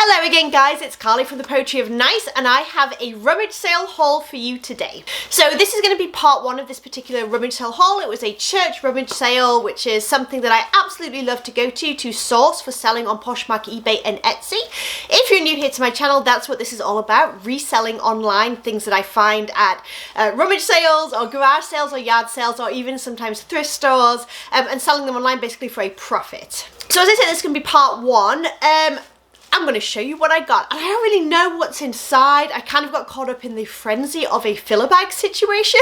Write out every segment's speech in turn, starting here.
Hello again guys, it's Carly from the Poetry of Nice and I have a rummage sale haul for you today. So this is going to be part one of this particular rummage sale haul. It was a church rummage sale, which is something that I absolutely love to go to source for selling on Poshmark, eBay and Etsy. If you're new here to my channel, that's what this is all about, reselling online things that I find at rummage sales or garage sales or yard sales or even sometimes thrift stores and selling them online basically for a profit. So as I said, this is going to be part one. I'm going to show you what I got, and I don't really know what's inside. I kind of got caught up in the frenzy of a filler bag situation.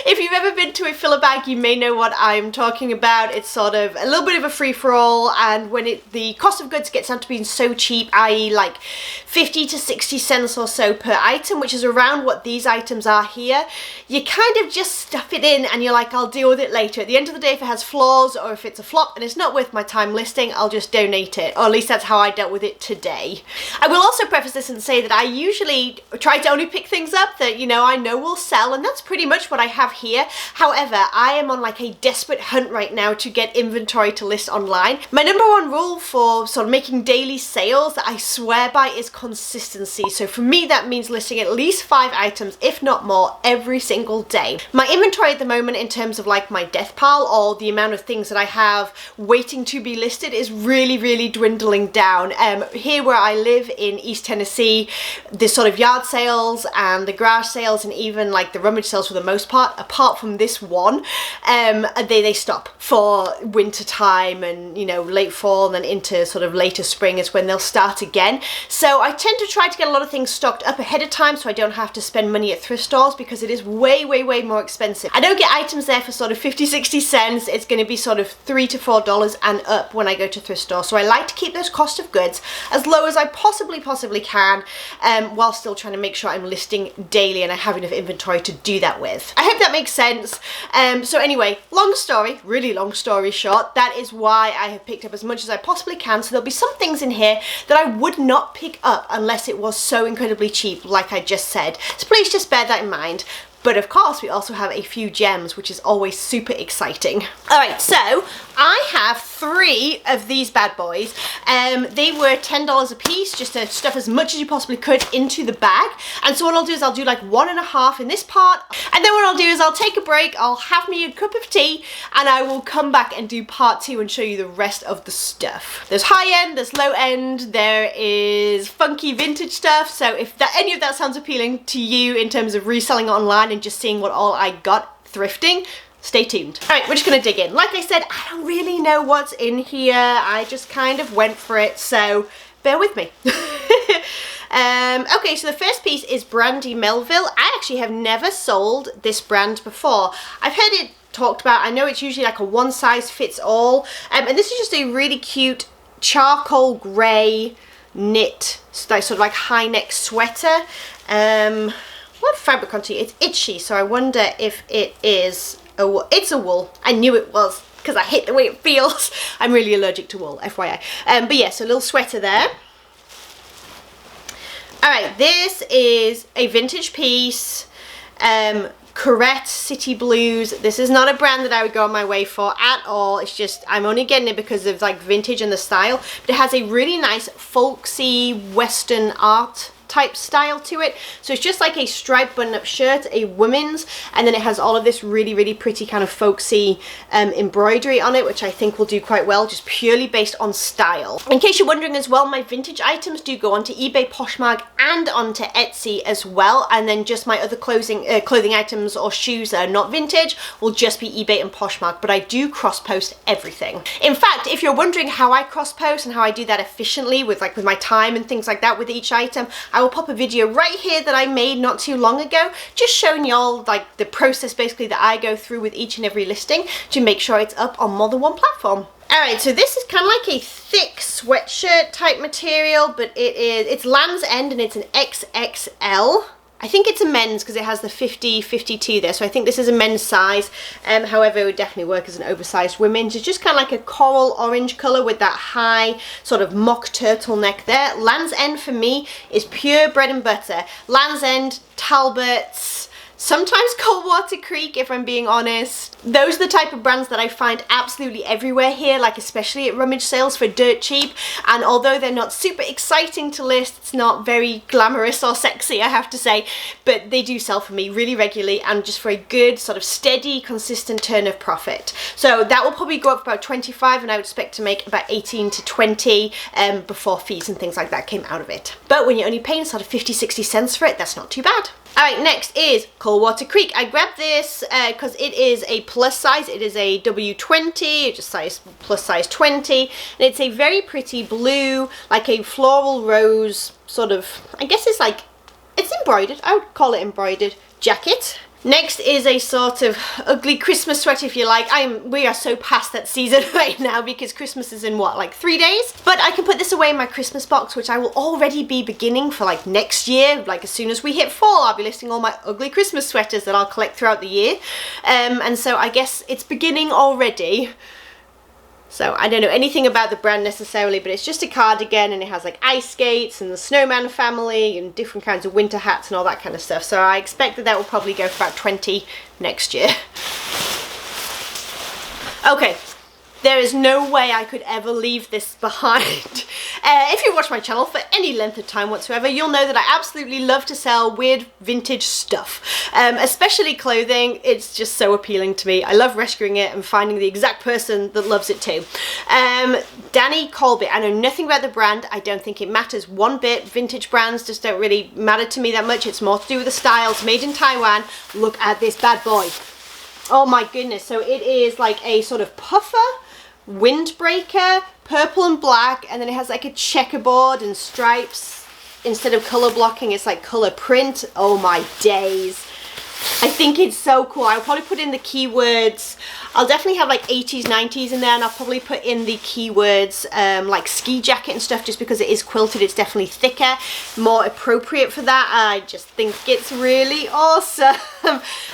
If you've ever been to a filler bag, you may know what I'm talking about. It's sort of a little bit of a free-for-all, and when the cost of goods gets down to being so cheap, i.e. like 50 to 60 cents or so per item, which is around what these items are here, you kind of just stuff it in and you're like, I'll deal with it later. At the end of the day, if it has flaws or if it's a flop and it's not worth my time listing, I'll just donate it, or at least that's how I dealt with it today. I will also preface this and say that I usually try to only pick things up that, you know, I know will sell, and that's pretty much what I have here. However, I am on like a desperate hunt right now to get inventory to list online. My number one rule for sort of making daily sales that I swear by is consistency. So for me, that means listing at least 5 items, if not more, every single day. My inventory at the moment in terms of like my death pile or the amount of things that I have waiting to be listed is really dwindling down. Here where I live in East Tennessee, the sort of yard sales and the garage sales and even like the rummage sales for the most part, apart from this one, they stop for winter time and, you know, late fall and then into sort of later spring is when they'll start again. So I tend to try to get a lot of things stocked up ahead of time so I don't have to spend money at thrift stores, because it is way more expensive. I don't get items there for sort of 50-60 cents. It's going to be sort of $3 to $4 and up when I go to thrift stores. So I like to keep those cost of goods as low as I possibly can, while still trying to make sure I'm listing daily and I have enough inventory to do that with. I hope that makes sense. So anyway, really long story short, that is why I have picked up as much as I possibly can. So there'll be some things in here that I would not pick up unless it was so incredibly cheap, like I just said. So please just bear that in mind. But of course, we also have a few gems, which is always super exciting. All right, so I have 3 of these bad boys. They were $10 a piece, just to stuff as much as you possibly could into the bag. And so what I'll do is I'll do like 1.5 in this part. And then what I'll do is I'll take a break, I'll have me a cup of tea, and I will come back and do part 2 and show you the rest of the stuff. There's high end, there's low end, there is funky vintage stuff. So if any of that sounds appealing to you in terms of reselling online and just seeing what all I got thrifting, stay tuned. All right, we're just gonna dig in. Like I said, I don't really know what's in here. I just kind of went for it, so bear with me. Okay, so the first piece is Brandy Melville. I actually have never sold this brand before. I've heard it talked about. I know it's usually like a one size fits all, and this is just a really cute charcoal grey knit, sort of like high neck sweater. What fabric content? It's itchy, so I wonder if it is a wool. It's a wool. I knew it was because I hate the way it feels. I'm really allergic to wool, FYI. But yeah, so a little sweater there. All right, this is a vintage piece. Correct City Blues. This is not a brand that I would go on my way for at all. It's just, I'm only getting it because of like vintage and the style. But it has a really nice folksy Western art type style to it. So it's just like a striped button-up shirt, a women's, and then it has all of this really pretty kind of folksy embroidery on it, which I think will do quite well, just purely based on style. In case you're wondering as well, my vintage items do go onto eBay, Poshmark, and onto Etsy as well, and then just my other clothing items or shoes that are not vintage will just be eBay and Poshmark, but I do cross-post everything. In fact, if you're wondering how I cross-post and how I do that efficiently with my time and things like that with each item, I will pop a video right here that I made not too long ago, just showing y'all like the process basically that I go through with each and every listing to make sure it's up on more than one platform. Alright, so this is kind of like a thick sweatshirt type material, but it's Land's End and it's an XXL. I think it's a men's because it has the 50-52 there, so I think this is a men's size. However, it would definitely work as an oversized women's. It's just kind of like a coral orange colour with that high sort of mock turtleneck there. Land's End for me is pure bread and butter. Land's End, Talbots, Sometimes Coldwater Creek, if I'm being honest. Those are the type of brands that I find absolutely everywhere here, like especially at rummage sales for dirt cheap. And although they're not super exciting to list, it's not very glamorous or sexy, I have to say, but they do sell for me really regularly and just for a good sort of steady, consistent turn of profit. So that will probably go up about 25, and I would expect to make about 18 to 20 before fees and things like that came out of it. But when you're only paying sort of 50-60 cents for it, that's not too bad. Alright, next is Coldwater Creek. I grabbed this because it is a plus size. It is a W20, just size plus size 20. And it's a very pretty blue, like a floral rose sort of, I guess it's like, it's embroidered. I would call it embroidered jacket. Next is a sort of ugly Christmas sweater, if you like. We are so past that season right now because Christmas is in what, like 3 days? But I can put this away in my Christmas box, which I will already be beginning for like next year. Like as soon as we hit fall, I'll be listing all my ugly Christmas sweaters that I'll collect throughout the year. And so I guess it's beginning already. So I don't know anything about the brand necessarily, but it's just a cardigan and it has like ice skates and the snowman family and different kinds of winter hats and all that kind of stuff. So I expect that will probably go for about 20 next year. Okay, there is no way I could ever leave this behind. If you watch my channel for any length of time whatsoever, you'll know that I absolutely love to sell weird vintage stuff, especially clothing. It's just so appealing to me. I love rescuing it and finding the exact person that loves it too. Danny Colby, I know nothing about the brand. I don't think it matters one bit. Vintage brands just don't really matter to me that much. It's more to do with the styles. Made in Taiwan. Look at this bad boy. Oh my goodness. So it is like a sort of puffer windbreaker, purple and black, and then it has like a checkerboard and stripes. Instead of color blocking, it's like color print. Oh my days. I think it's so cool. I'll probably put in the keywords. I'll definitely have like 80s, 90s in there, and I'll probably put in the keywords like ski jacket and stuff, just because it is quilted. It's definitely thicker, more appropriate for that. I just think it's really awesome.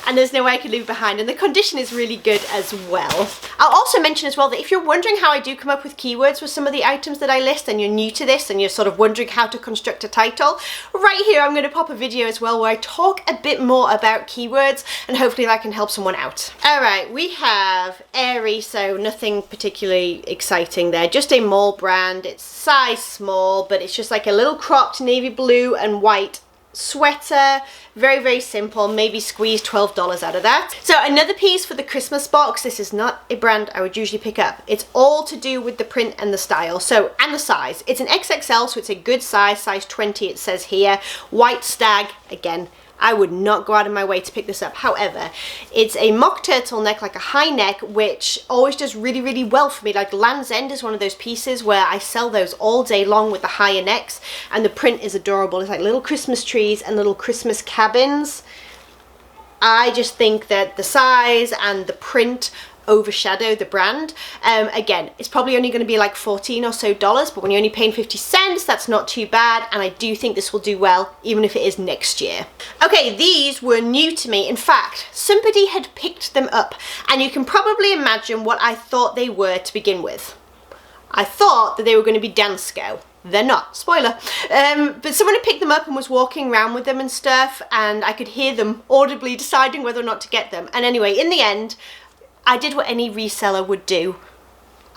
And there's no way I could leave it behind, and the condition is really good as well. I'll also mention as well that if you're wondering how I do come up with keywords for some of the items that I list, and you're new to this and you're sort of wondering how to construct a title, right here I'm going to pop a video as well where I talk a bit more about keywords, and hopefully that can help someone out. Alright, we have Airy, so nothing particularly exciting there, just a mall brand. It's size small, but it's just like a little cropped navy blue and white sweater. Very, very simple. Maybe squeeze $12 out of that. So another piece for the Christmas box. This is not a brand I would usually pick up. It's all to do with the print and the style. So, and the size. It's an XXL, so it's a good size. Size 20 it says here. White stag. Again, I would not go out of my way to pick this up. However, it's a mock turtleneck, like a high neck, which always does really, really well for me. Like Land's End is one of those pieces where I sell those all day long with the higher necks, and the print is adorable. It's like little Christmas trees and little Christmas cabins. I just think that the size and the print overshadow the brand. Again, it's probably only going to be like $14 or so, but when you're only paying 50 cents, that's not too bad, and I do think this will do well even if it is next year. Okay, these were new to me. In fact, somebody had picked them up, and you can probably imagine what I thought they were to begin with. I thought that they were going to be Dansko. They're not, spoiler. But someone had picked them up and was walking around with them and stuff, and I could hear them audibly deciding whether or not to get them. And anyway, in the end, I did what any reseller would do.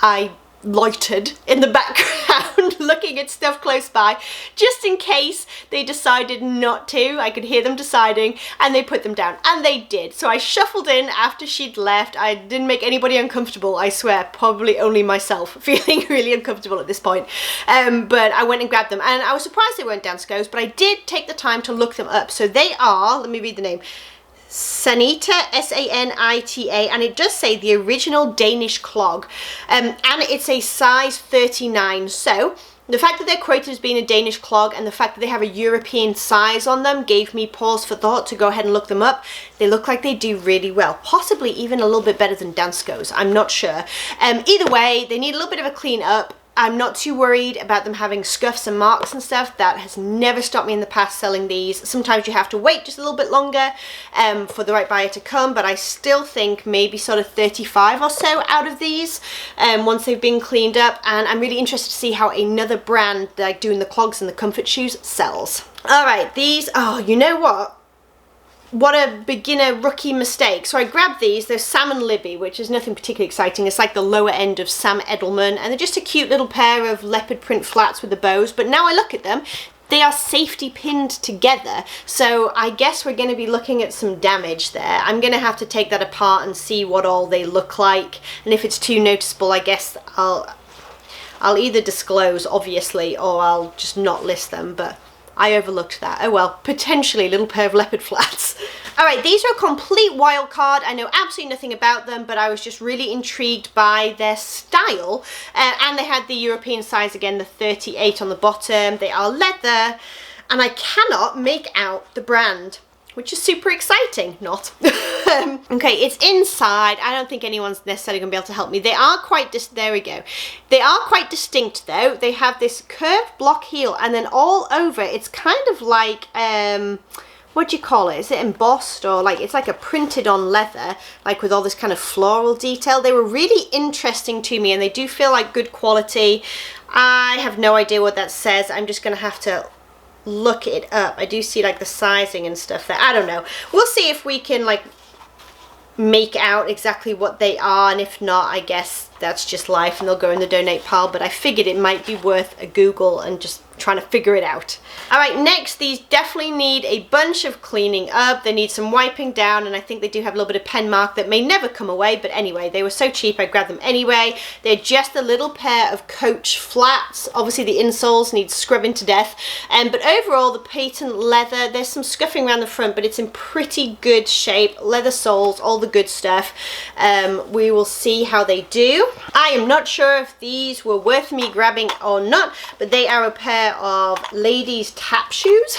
I loitered in the background looking at stuff close by, just in case they decided not to. I could hear them deciding, and they put them down, and they did. So I shuffled in after she'd left. I didn't make anybody uncomfortable, I swear, probably only myself feeling really uncomfortable at this point. But I went and grabbed them, and I was surprised they weren't Danskos, but I did take the time to look them up. So they are, let me read the name, Sanita, Sanita, and it does say the original Danish clog, and it's a size 39. So the fact that they're quoted as being a Danish clog and the fact that they have a European size on them gave me pause for thought to go ahead and look them up. They look like they do really well, possibly even a little bit better than Danskos, I'm not sure. Either way, they need a little bit of a clean up. I'm not too worried about them having scuffs and marks and stuff. That has never stopped me in the past selling these. Sometimes you have to wait just a little bit longer for the right buyer to come, but I still think maybe sort of 35 or so out of these once they've been cleaned up, and I'm really interested to see how another brand like doing the clogs and the comfort shoes sells. All right, these, oh, you know what? what a beginner rookie mistake. So I grabbed these. They're Sam and Libby, which is nothing particularly exciting. It's like the lower end of Sam Edelman, and they're just a cute little pair of leopard print flats with the bows. But now I look at them, they are safety pinned together, so I guess we're going to be looking at some damage there. I'm going to have to take that apart and see what all they look like, and if it's too noticeable, I guess I'll either disclose, obviously, or I'll just not list them, but I overlooked that. Oh well, potentially a little pair of leopard flats. Alright, these are a complete wild card. I know absolutely nothing about them, but I was just really intrigued by their style. And they had the European size again, the 38 on the bottom. They are leather, and I cannot make out the brand, which is super exciting. Not. Okay, it's inside. I don't think anyone's necessarily going to be able to help me. They are quite, there we go. They are quite distinct though. They have this curved block heel, and then all over it's kind of like, what do you call it? Is it embossed, or like, it's like a printed on leather, like with all this kind of floral detail. They were really interesting to me, and they do feel like good quality. I have no idea what that says. I'm just going to have to look it up. I do see like the sizing and stuff there. I don't know. We'll see if we can like make out exactly what they are, and if not, I guess that's just life and they'll go in the donate pile, but I figured it might be worth a Google and just trying to figure it out. Alright, next, these definitely need a bunch of cleaning up. They need some wiping down, and I think they do have a little bit of pen mark that may never come away, but anyway, they were so cheap I grabbed them anyway. They're just a little pair of Coach flats. Obviously the insoles need scrubbing to death, but overall the patent leather, there's some scuffing around the front, but it's in pretty good shape. Leather soles, all the good stuff. We will see how they do. I am not sure if these were worth me grabbing or not, but they are a pair of ladies tap shoes.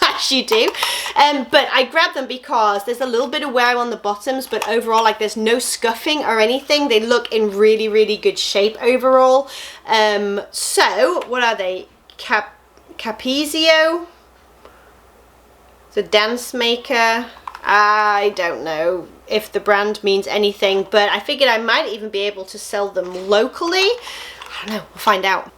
As you do, but I grabbed them because there's a little bit of wear on the bottoms, but overall, like, there's no scuffing or anything. They look in really, really good shape overall. So what are they? Capezio, the dance maker. I don't know if the brand means anything, but I figured I might even be able to sell them locally. I don't know, we'll find out.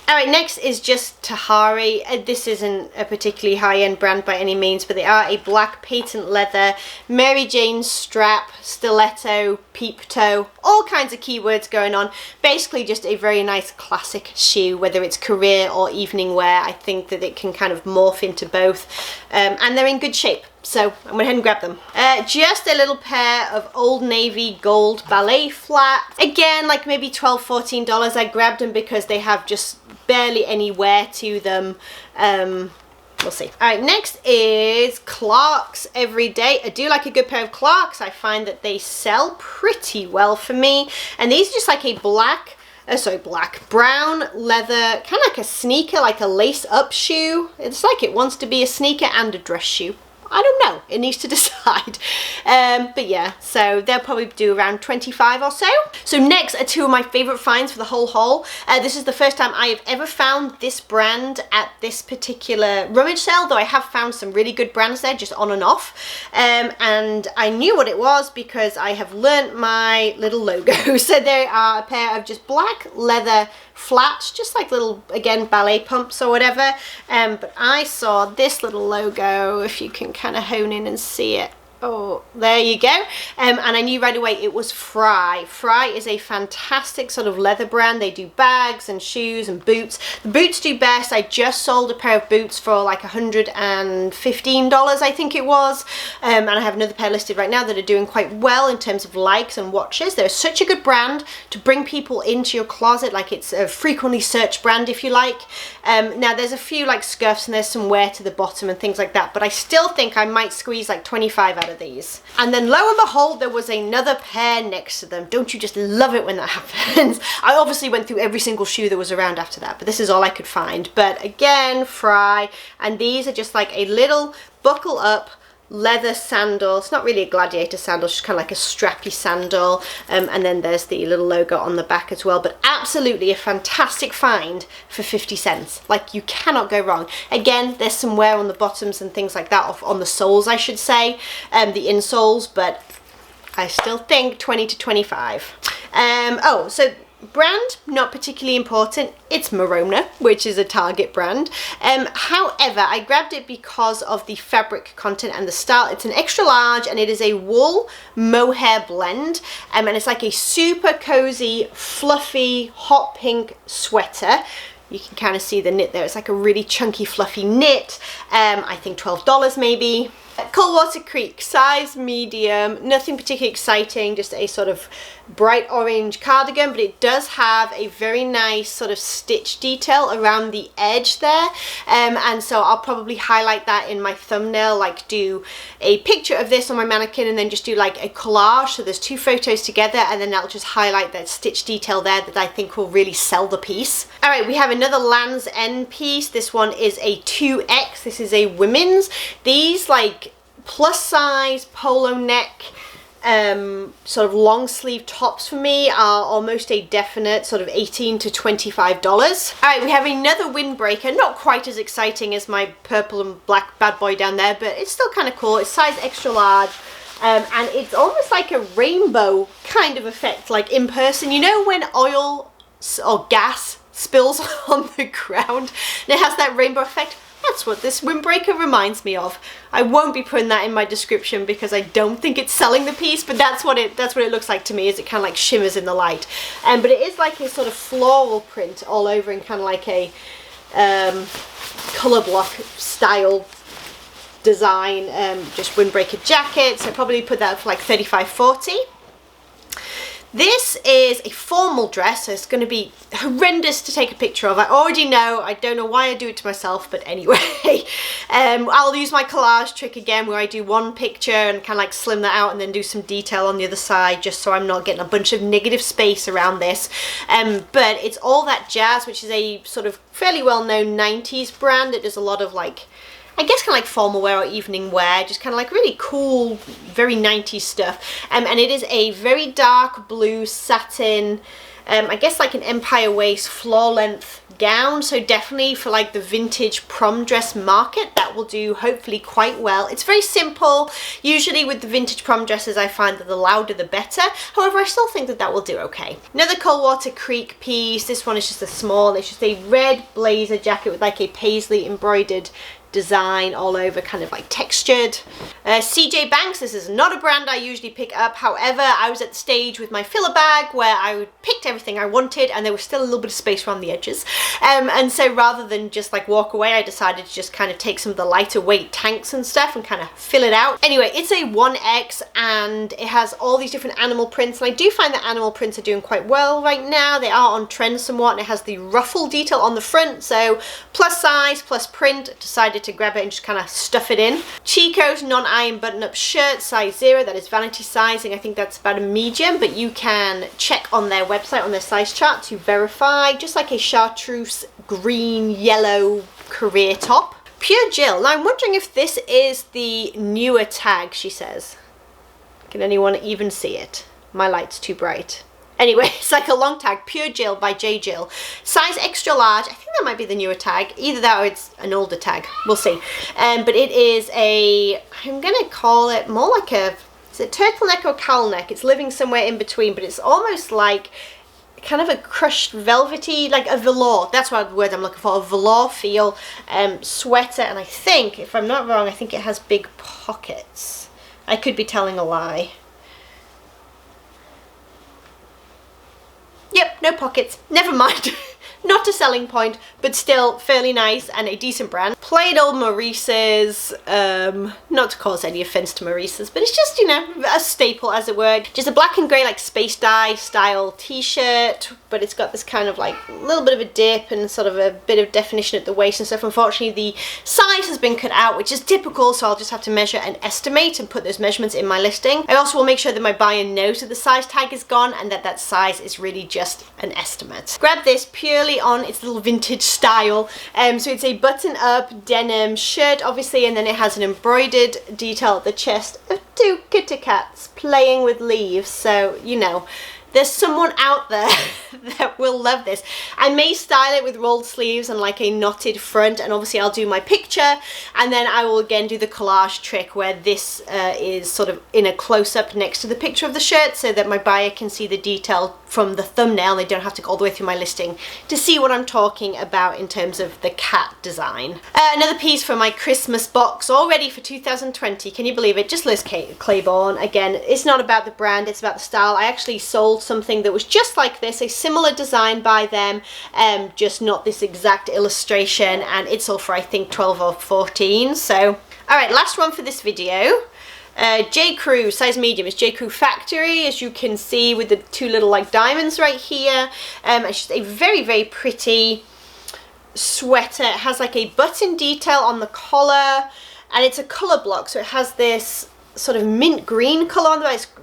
Alright, next is just Tahari. This isn't a particularly high-end brand by any means, but they are a black patent leather, Mary Jane strap, stiletto, peep toe, all kinds of keywords going on. Basically just a very nice classic shoe, whether it's career or evening wear. I think that it can kind of morph into both, and they're in good shape. So I'm going to head and grab them. Just a little pair of Old Navy gold ballet flats. Again, like maybe $12, $14. I grabbed them because they have just barely any wear to them. We'll see. Alright, next is Clarks Everyday. I do like a good pair of Clarks. I find that they sell pretty well for me. And these are just like a brown leather, kind of like a sneaker, like a lace-up shoe. It's like it wants to be a sneaker and a dress shoe. I don't know, it needs to decide. But yeah, so they'll probably do around 25 or so. So next are two of my favorite finds for the whole haul. This is the first time I have ever found this brand at this particular rummage sale, though I have found some really good brands there, just on and off. And I knew what it was because I have learnt my little logo. So they are a pair of just black leather flats, just like little, again, ballet pumps or whatever. But I saw this little logo, if you can kind of hone in and see it. Oh, there you go. And I knew right away it was Frye. Frye is a fantastic sort of leather brand. They do bags and shoes and boots. The boots do best. I just sold a pair of boots for like $115, I think it was. And I have another pair listed right now that are doing quite well in terms of likes and watches. They're such a good brand to bring people into your closet. Like, it's a frequently searched brand, if you like. Now there's a few like scuffs and there's some wear to the bottom and things like that, but I still think I might squeeze like 25 out of these. And then lo and behold, there was another pair next to them. Don't you just love it when that happens? I obviously went through every single shoe that was around after that, but this is all I could find. But again, Frye, and these are just like a little buckle up leather sandal. It's not really a gladiator sandal, it's just kind of like a strappy sandal, and then there's the little logo on the back as well. But absolutely a fantastic find for 50 cents. Like, you cannot go wrong. Again, there's some wear on the bottoms and things like that, off on the soles, I should say, the insoles, but I still think 20 to 25. Oh, so Brand, not particularly important. It's Merona, which is a Target brand. However, I grabbed it because of the fabric content and the style. It's an extra large and it is a wool mohair blend. And it's like a super cozy, fluffy, hot pink sweater. You can kind of see the knit there. It's like a really chunky, fluffy knit. I think $12 maybe. Coldwater Creek, size medium, nothing particularly exciting, just a sort of bright orange cardigan, but it does have a very nice sort of stitch detail around the edge there, and so I'll probably highlight that in my thumbnail, like do a picture of this on my mannequin and then just do like a collage, so there's two photos together, and then I'll just highlight that stitch detail there that I think will really sell the piece. All right, we have another Land's End piece. This one is a 2X. This is a women's. These like plus size polo neck sort of long sleeve tops for me are almost a definite sort of $18 to $25. All right, we have another windbreaker, not quite as exciting as my purple and black bad boy down there, but it's still kind of cool. It's size extra large. And it's almost like a rainbow kind of effect, like in person. You know when oil or gas spills on the ground and it has that rainbow effect? That's what this windbreaker reminds me of. I won't be putting that in my description because I don't think it's selling the piece, but that's what it looks like to me, is it kind of like shimmers in the light. But it is like a sort of floral print all over in kind of like a colour block style design, just windbreaker jacket. So probably put that for like $35-40. This is a formal dress, so it's going to be horrendous to take a picture of. I already know, I don't know why I do it to myself, but anyway. I'll use my collage trick again where I do one picture and kind of like slim that out and then do some detail on the other side, just so I'm not getting a bunch of negative space around this. But it's All That Jazz, which is a sort of fairly well-known 90s brand that does a lot of like, I guess kind of like formal wear or evening wear, just kind of like really cool, very 90s stuff. And it is a very dark blue satin, I guess like an empire waist floor length gown. So definitely for like the vintage prom dress market, that will do hopefully quite well. It's very simple. Usually with the vintage prom dresses, I find that the louder the better. However, I still think that that will do okay. Another Coldwater Creek piece. This one is just a small, it's just a red blazer jacket with like a paisley embroidered design all over, kind of like textured. CJ Banks, this is not a brand I usually pick up. However, I was at the stage with my filler bag where I picked everything I wanted and there was still a little bit of space around the edges. And so rather than just like walk away, I decided to just kind of take some of the lighter weight tanks and stuff and kind of fill it out. Anyway, it's a 1X and it has all these different animal prints, and I do find that animal prints are doing quite well right now. They are on trend somewhat, and it has the ruffle detail on the front, so plus size, plus print. Decided to grab it and just kind of stuff it in. Chico's non-iron button-up shirt, size 0. That is vanity sizing. I think that's about a medium, but you can check on their website, on their size chart to verify. Just like a chartreuse green yellow career top. Pure Jill. Now I'm wondering if this is the newer tag, she says. Can anyone even see it? My light's too bright. Anyway, it's like a long tag, Pure Jill by J. Jill. Size extra large. I think that might be the newer tag. Either that or it's an older tag. We'll see. But it is a, I'm going to call it more like a, is it turtleneck or cowl neck? It's living somewhere in between, but it's almost like kind of a crushed velvety, like a velour. That's what the word I'm looking for, a velour feel sweater. And I think, if I'm not wrong, I think it has big pockets. I could be telling a lie. Yep, no pockets. Never mind. Not a selling point, but still fairly nice and a decent brand. Plain old Maurice's, not to cause any offense to Maurice's, but it's just, you know, a staple as it were. Just a black and grey like space dye style t-shirt, but it's got this kind of like little bit of a dip and sort of a bit of definition at the waist and stuff. Unfortunately, the size has been cut out, which is typical, so I'll just have to measure and estimate and put those measurements in my listing. I also will make sure that my buyer knows that the size tag is gone and that that size is really just an estimate. Grab this purely on its little vintage style. So it's a button-up denim shirt, obviously, and then it has an embroidered detail at the chest of 2 kitty cats playing with leaves. So, you know, there's someone out there that will love this. I may style it with rolled sleeves and like a knotted front, and obviously I'll do my picture, and then I will again do the collage trick where this is sort of in a close-up next to the picture of the shirt so that my buyer can see the detail from the thumbnail, they don't have to go all the way through my listing to see what I'm talking about in terms of the cat design. Another piece from my Christmas box, all ready for 2020. Can you believe it? Just Liz Claiborne. Again, it's not about the brand, it's about the style. I actually sold something that was just like this, a similar design by them, just not this exact illustration, and it's all for I think 12 or 14. So, all right, last one for this video. J. Crew, size medium, is J. Crew Factory, as you can see with the two little like diamonds right here. It's just a very, very pretty sweater. It has like a button detail on the collar, and it's a color block, so it has this sort of mint green color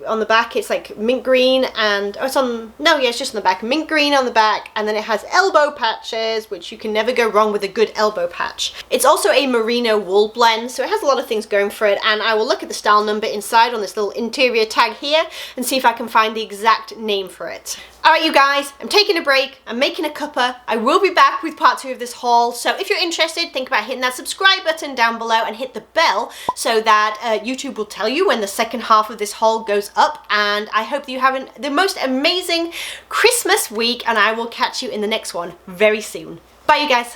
on the back. It's like mint green, and it's just on the back, mint green on the back, and then it has elbow patches, which you can never go wrong with a good elbow patch. It's also a merino wool blend, so it has a lot of things going for it, and I will look at the style number inside on this little interior tag here and see if I can find the exact name for it. Alright you guys, I'm taking a break, I'm making a cuppa. I will be back with part 2 of this haul, so if you're interested, think about hitting that subscribe button down below and hit the bell so that YouTube will tell you when the second half of this haul goes up. And I hope that you have the most amazing Christmas week, and I will catch you in the next one very soon. Bye you guys.